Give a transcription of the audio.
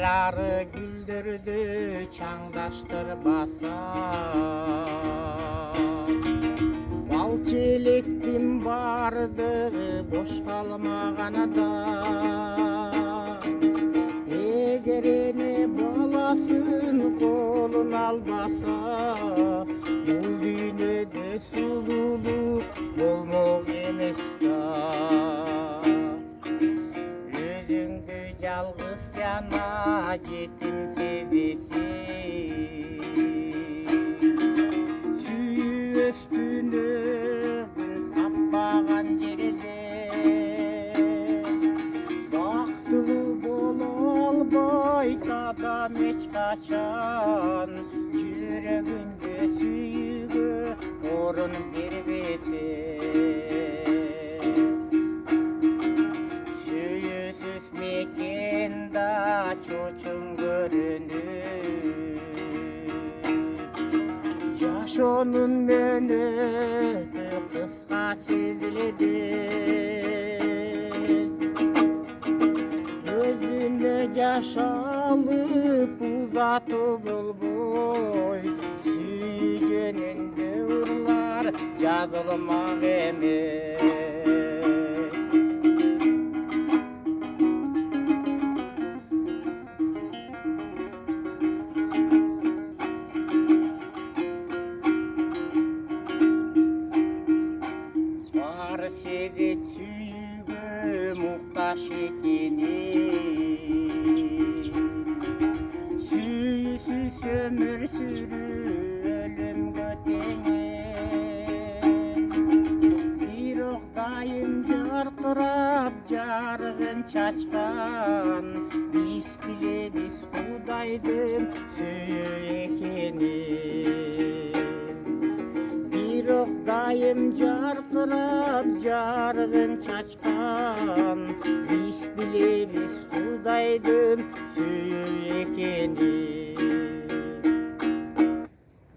Ayları güldürdü çаңдаштыр баса. Бал челектин бардыгы бош калмаган ада. Эгер эне баласын колун албаса, бул дүйнөдө сулуулук болмок эмес да. Өзүңдү жалгыз жана жетим себесиң, сүйүү өстүнө таппаган жерде бактылуу боло албай адам эч качан. Жүрөгүндө сүйүүгө орун бербесе, сүйүүсүз мекенда чочун көрүнүп, жашоонун мөөнөтү кыска сезилеби. Өзүнө жашалып узатуу болбой, сүйгөнүндө ырлар жазылмак эмес. Бар сегет сүйүүгө муктаж экенин, сүйүүсүз өмүр сүрүү өлүмгө тең. Бирок дайым жаркырап жарыгын чачкан, биз билебиз Кудайдын сүйүү экенин. Бирок дайым жаркырап жарыгын чачкан, биз билебиз Кудайдын сүйүү экенин.